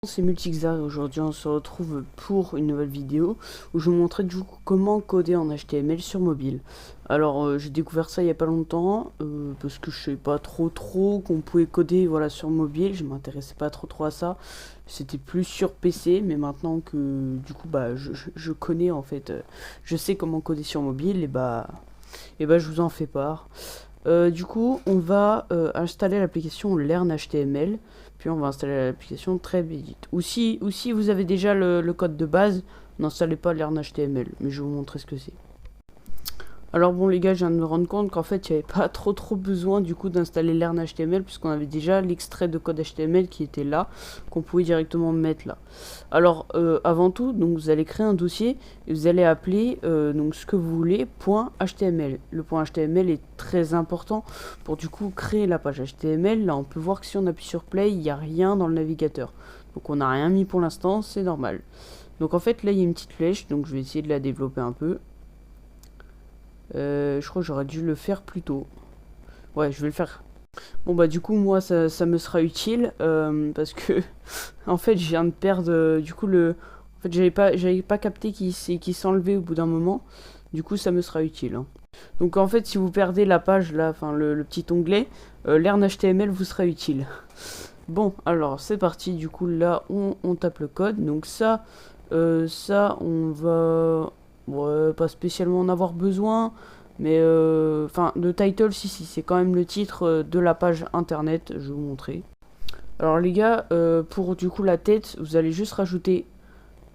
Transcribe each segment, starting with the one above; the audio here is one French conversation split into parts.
C'est Multixar et aujourd'hui on se retrouve pour une nouvelle vidéo où je vous montrerai du coup comment coder en HTML sur mobile. Alors j'ai découvert ça il y a pas longtemps parce que je savais pas trop qu'on pouvait coder voilà sur mobile, je m'intéressais pas trop à ça. C'était plus sur PC, mais maintenant que du coup bah je connais en fait, je sais comment coder sur mobile et bah je vous en fais part. Du coup, on va installer l'application Learn HTML, puis on va installer l'application TradeEdit. Ou si vous avez déjà le code de base, n'installez pas Learn HTML, mais je vais vous montrer ce que c'est. Alors bon les gars, je viens de me rendre compte qu'en fait il n'y avait pas trop besoin du coup d'installer Learn HTML puisqu'on avait déjà l'extrait de code HTML qui était là, qu'on pouvait directement mettre là. Alors avant tout, donc vous allez créer un dossier et vous allez appeler donc ce que vous voulez .html. Le .html est très important pour du coup créer la page HTML. Là on peut voir que si on appuie sur play, il n'y a rien dans le navigateur. Donc on n'a rien mis pour l'instant, c'est normal. Donc en fait là il y a une petite flèche, donc je vais essayer de la développer un peu. Je crois que j'aurais dû le faire plus tôt. Ouais, je vais le faire. Bon bah du coup moi ça me sera utile parce que en fait je viens de perdre du coup le. En fait j'avais pas capté qu'il s'enlevait au bout d'un moment. Du coup ça me sera utile. Hein. Donc en fait si vous perdez la page là, enfin le petit onglet, Learn HTML vous sera utile. Bon alors c'est parti. Du coup là on tape le code. Donc ça on va. Ouais, pas spécialement en avoir besoin, mais enfin, le title, si, c'est quand même le titre de la page internet, je vais vous montrer. Alors les gars, pour du coup la tête, vous allez juste rajouter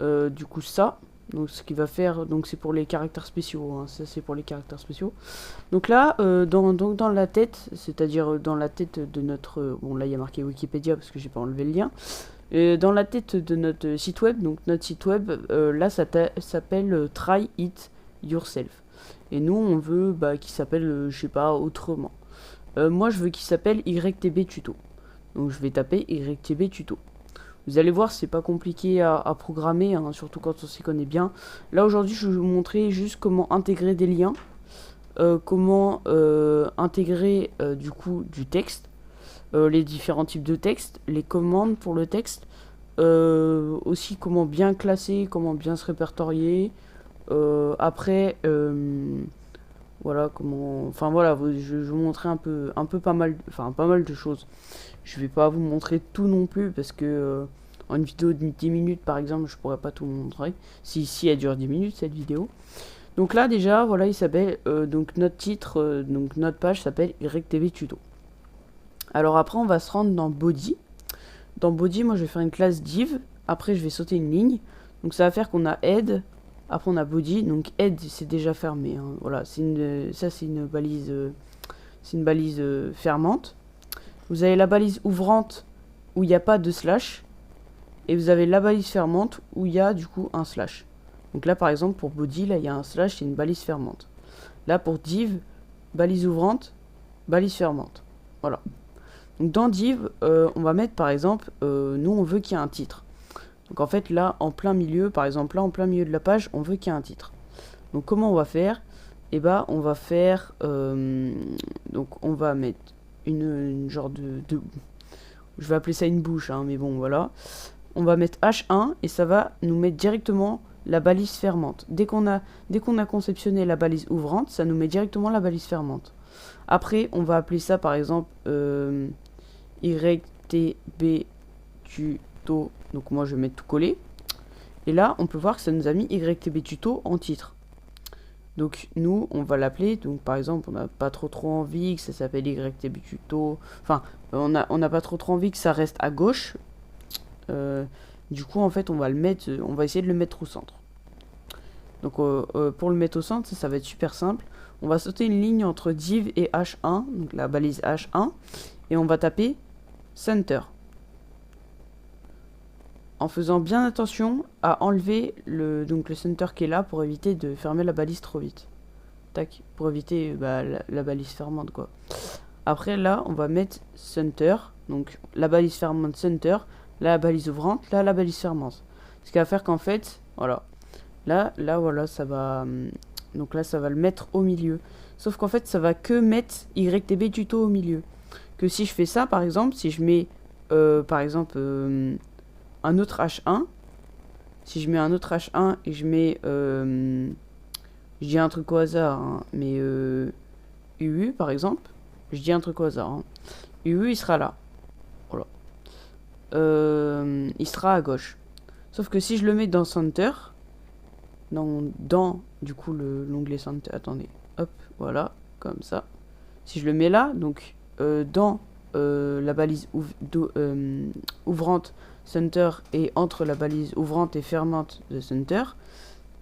du coup ça. Donc ce qui va faire, donc c'est pour les caractères spéciaux, hein, ça c'est pour les caractères spéciaux. Donc là, dans la tête, c'est-à-dire dans la tête de notre, bon là il y a marqué Wikipédia parce que j'ai pas enlevé le lien. Dans la tête de notre site web, donc notre site web, là ça s'appelle Try It Yourself. Et nous on veut qu'il s'appelle, je sais pas, autrement. Moi je veux qu'il s'appelle YTB Tuto. Donc je vais taper YTB Tuto. Vous allez voir, c'est pas compliqué à programmer, hein, surtout quand on s'y connaît bien. Là aujourd'hui je vais vous montrer juste comment intégrer des liens, comment intégrer du coup du texte. Les différents types de texte, les commandes pour le texte, aussi comment bien classer, comment bien se répertorier. Après, voilà comment, enfin voilà, je vais vous montrer un peu pas mal, enfin pas mal de choses. Je vais pas vous montrer tout non plus parce que en une vidéo de 10 minutes par exemple, je pourrais pas tout vous montrer. Si elle dure 10 minutes cette vidéo. Donc là déjà, voilà, il s'appelle donc notre titre, donc notre page s'appelle YTV Tuto. Alors après, on va se rendre dans Body. Dans Body, moi, je vais faire une classe div. Après, je vais sauter une ligne. Donc, ça va faire qu'on a Head. Après, on a Body. Donc, Head, c'est déjà fermé. Hein. Voilà, ça, c'est une balise, fermante. Vous avez la balise ouvrante où il n'y a pas de slash. Et vous avez la balise fermante où il y a du coup un slash. Donc là, par exemple, pour Body, là, il y a un slash, c'est une balise fermante. Là, pour div, balise ouvrante, balise fermante. Voilà. Donc dans div, on va mettre par exemple, nous on veut qu'il y ait un titre. Donc en fait là, en plein milieu, par exemple là, en plein milieu de la page, on veut qu'il y ait un titre. Donc comment on va faire? Eh ben on va faire, donc on va mettre une genre de, je vais appeler ça une bouche, hein, mais bon voilà. On va mettre H1 et ça va nous mettre directement la balise fermante. Dès qu'on a conceptionné la balise ouvrante, ça nous met directement la balise fermante. Après, on va appeler ça par exemple YTB Tuto. Donc moi je vais mettre tout collé. Et là, on peut voir que ça nous a mis YTB Tuto en titre. Donc nous, on va l'appeler. Donc par exemple, on n'a pas trop envie que ça s'appelle YTB Tuto. Enfin, on n'a pas trop envie que ça reste à gauche. Du coup, en fait, on va essayer de le mettre au centre. Donc pour le mettre au centre, ça va être super simple. On va sauter une ligne entre div et H1, donc la balise H1, et on va taper center. En faisant bien attention à enlever le center qui est là pour éviter de fermer la balise trop vite. Tac, pour éviter la balise fermante quoi. Après là, on va mettre center, donc la balise fermante center, là la balise ouvrante, là la balise fermante. Ce qui va faire qu'en fait, voilà. Là voilà, ça va. Donc là, ça va le mettre au milieu. Sauf qu'en fait, ça va que mettre YTB tuto au milieu. Que si je fais ça, par exemple, si je mets, par exemple, un autre H1, si je mets un autre H1 et je mets, je dis un truc au hasard, hein, mais UU par exemple, je dis un truc au hasard, hein. UU il sera là, voilà. Il sera à gauche. Sauf que si je le mets dans Center, dans du coup l'onglet Center, attendez, hop, voilà, comme ça. Si je le mets là, donc dans la balise ouvrante Center et entre la balise ouvrante et fermante de Center,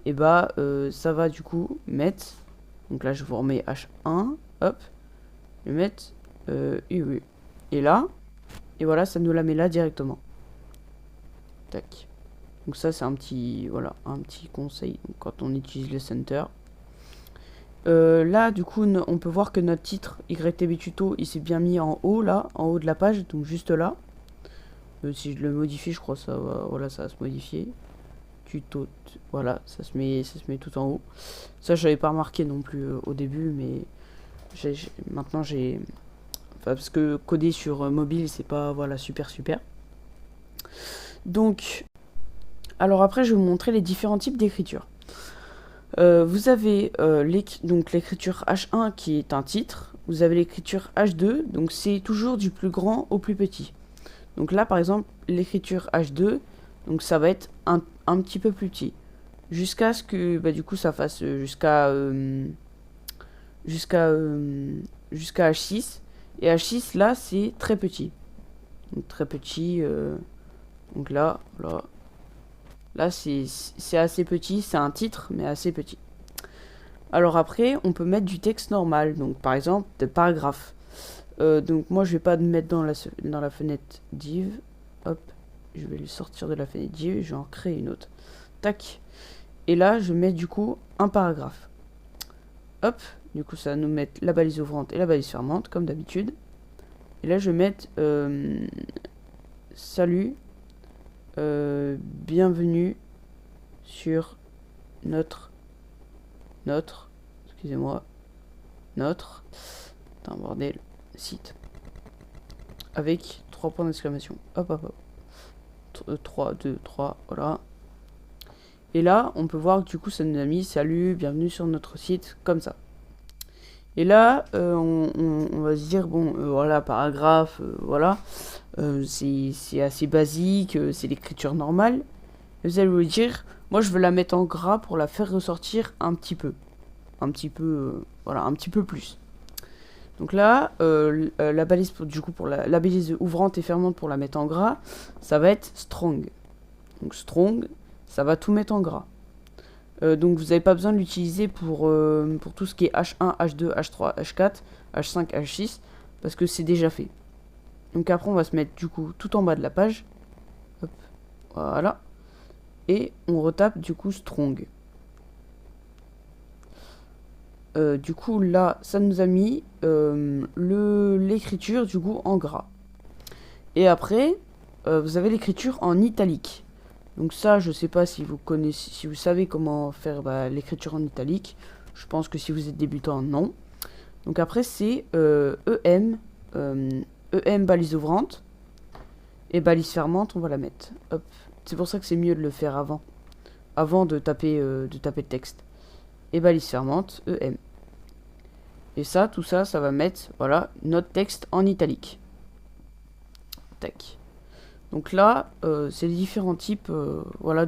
et bah ça va du coup mettre, donc là je vous remets H1, hop, je vais mettre UU. Et là, et voilà, ça nous la met là directement. Tac. Donc ça c'est un petit, voilà, un petit conseil quand on utilise le Center. Là, du coup, on peut voir que notre titre YTB Tuto, il s'est bien mis en haut, là, en haut de la page, donc juste là. Si je le modifie, je crois que ça va, voilà, ça va se modifier. Tuto, voilà, ça se met tout en haut. Ça, je n'avais pas remarqué non plus au début, mais maintenant j'ai... Enfin, parce que coder sur mobile, c'est pas, voilà, super. Donc, alors après, je vais vous montrer les différents types d'écriture. Vous avez donc l'écriture H1 qui est un titre. Vous avez l'écriture H2, donc c'est toujours du plus grand au plus petit. Donc là, par exemple, l'écriture H2, donc ça va être un petit peu plus petit. Jusqu'à ce que, bah, du coup, ça fasse jusqu'à H6. Et H6, là, c'est très petit. Donc très petit. Donc là, voilà. Là, c'est assez petit. C'est un titre, mais assez petit. Alors après, on peut mettre du texte normal. Donc par exemple, des paragraphes. Donc moi, je vais pas le mettre dans la fenêtre div. Hop. Je vais le sortir de la fenêtre div. Je vais en créer une autre. Tac. Et là, je mets du coup un paragraphe. Hop. Du coup, ça va nous mettre la balise ouvrante et la balise fermante, comme d'habitude. Et là, je vais mettre salut. Bienvenue sur notre excusez-moi, notre, putain, bordel, site, avec 3 points d'exclamation, hop, 3, 2, 3, voilà. Et là, on peut voir que du coup, ça nous a mis salut, bienvenue sur notre site, comme ça. Et là, on va se dire, bon, voilà, paragraphe, voilà, c'est assez basique, c'est l'écriture normale. Et vous allez vous dire, moi, je veux la mettre en gras pour la faire ressortir un petit peu. Voilà, un petit peu plus. Donc là, la balise, du coup, pour la balise ouvrante et fermante pour la mettre en gras, ça va être strong. Donc strong, ça va tout mettre en gras. Donc vous n'avez pas besoin de l'utiliser pour tout ce qui est H1, H2, H3, H4, H5, H6, parce que c'est déjà fait. Donc après on va se mettre du coup tout en bas de la page. Hop, voilà. Et on retape du coup strong. Du coup là ça nous a mis l'écriture du coup en gras. Et après vous avez l'écriture en italique. Donc ça, je sais pas si vous connaissez, si vous savez comment faire l'écriture en italique. Je pense que si vous êtes débutant, non. Donc après, c'est EM balise ouvrante et balise fermante, on va la mettre. Hop. C'est pour ça que c'est mieux de le faire avant de taper le texte. Et balise fermante, EM. Et ça, tout ça, ça va mettre, voilà, notre texte en italique. Tac. Donc là, c'est les différents types, voilà,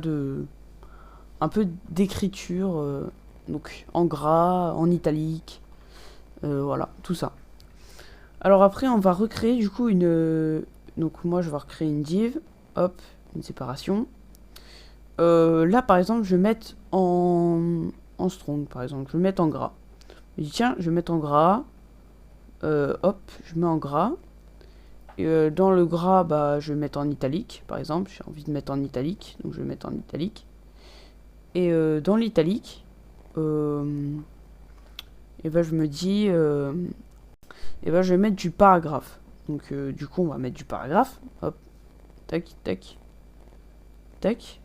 un peu d'écriture, donc en gras, en italique, voilà, tout ça. Alors après, on va recréer du coup donc moi, je vais recréer une div, hop, une séparation. Là, par exemple, je vais mettre en strong, par exemple, je vais mettre en gras. Je dis tiens, je vais mettre en gras, hop, je mets en gras. Dans le gras, bah, je vais mettre en italique, par exemple. J'ai envie de mettre en italique, donc je vais mettre en italique. Et dans l'italique, et ben je me dis, et ben je vais mettre du paragraphe. Donc du coup, on va mettre du paragraphe. Hop, tac, tac, tac.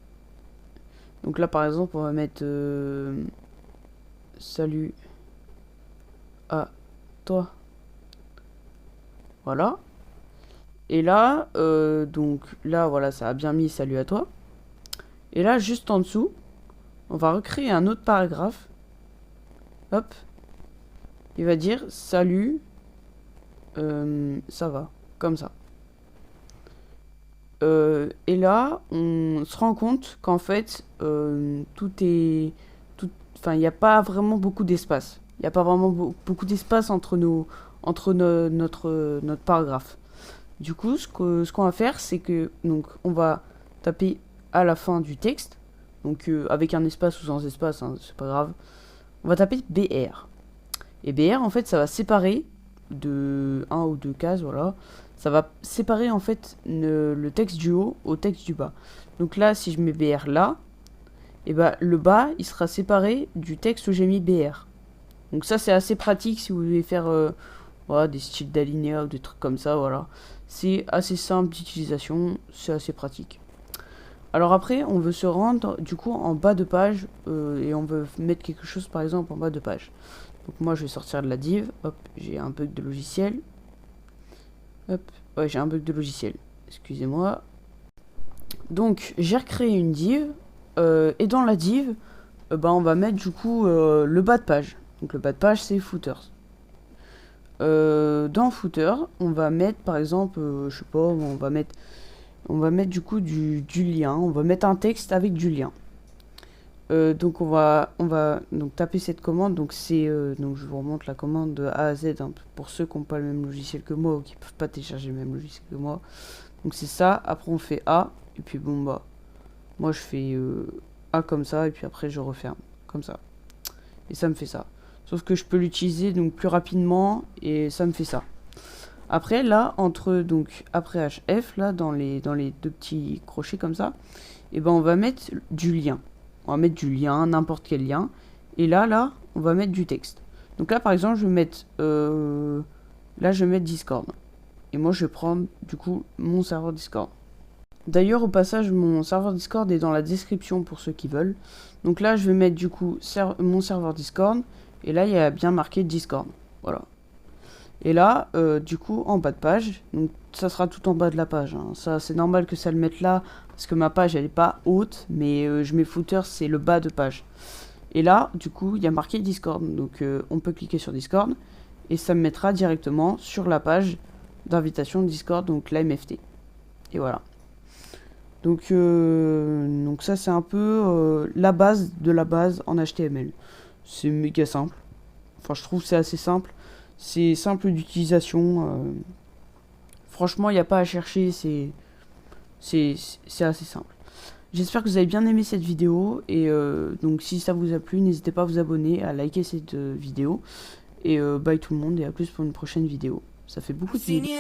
Donc là, par exemple, on va mettre salut à toi. Voilà. Et là, donc là, voilà, ça a bien mis salut à toi. Et là, juste en dessous, on va recréer un autre paragraphe. Hop. Il va dire salut, ça va, comme ça. Et là, on se rend compte qu'en fait, tout est... Enfin, il n'y a pas vraiment beaucoup d'espace. Il n'y a pas vraiment beaucoup d'espace entre notre paragraphe. Du coup, ce qu'on va faire, c'est que donc on va taper à la fin du texte, donc avec un espace ou sans espace, hein, c'est pas grave. On va taper BR. Et BR, en fait, ça va séparer de 1 ou 2 cases, voilà. Ça va séparer en fait le texte du haut au texte du bas. Donc là, si je mets BR là, et bah le bas, il sera séparé du texte où j'ai mis BR. Donc ça, c'est assez pratique si vous voulez faire voilà, des styles d'alinéa ou des trucs comme ça, voilà. C'est assez simple d'utilisation, c'est assez pratique. Alors après, on veut se rendre du coup en bas de page et on veut mettre quelque chose par exemple en bas de page. Donc moi, je vais sortir de la div. Hop, j'ai un bug de logiciel. Hop, ouais, j'ai un bug de logiciel. Excusez-moi. Donc, j'ai recréé une div. Et dans la div, on va mettre du coup le bas de page. Donc le bas de page, c'est footers. Dans footer, on va mettre par exemple, je sais pas, on va mettre du coup du lien. On va mettre un texte avec du lien. Donc on va donc taper cette commande. Donc c'est donc je vous remonte la commande de A à Z hein, pour ceux qui n'ont pas le même logiciel que moi ou qui peuvent pas télécharger le même logiciel que moi. Donc c'est ça. Après on fait A et puis bon bah moi je fais A comme ça et puis après je referme comme ça et ça me fait ça. Sauf que je peux l'utiliser donc plus rapidement et ça me fait ça. Après là donc après HF là dans les deux petits crochets comme ça, et ben on va mettre du lien. On va mettre du lien, n'importe quel lien. Et là, on va mettre du texte. Donc là, par exemple, je vais mettre... là, je vais mettre Discord. Et moi, je vais prendre, du coup, mon serveur Discord. D'ailleurs, au passage, mon serveur Discord est dans la description pour ceux qui veulent. Donc là, je vais mettre, du coup, mon serveur Discord. Et là, il y a bien marqué Discord. Voilà. Et là, du coup, en bas de page, donc ça sera tout en bas de la page. Hein. Ça, c'est normal que ça le mette là, parce que ma page, elle est pas haute, mais je mets footer, c'est le bas de page. Et là, du coup, il y a marqué Discord. Donc, on peut cliquer sur Discord, et ça me mettra directement sur la page d'invitation Discord, donc la MFT. Et voilà. Donc ça, c'est un peu la base de la base en HTML. C'est méga simple. Enfin, je trouve que c'est assez simple. C'est simple d'utilisation. Franchement, il n'y a pas à chercher. C'est assez simple. J'espère que vous avez bien aimé cette vidéo. Et donc, si ça vous a plu, n'hésitez pas à vous abonner, à liker cette vidéo. Et bye tout le monde. Et à plus pour une prochaine vidéo. Ça fait beaucoup de vidéos.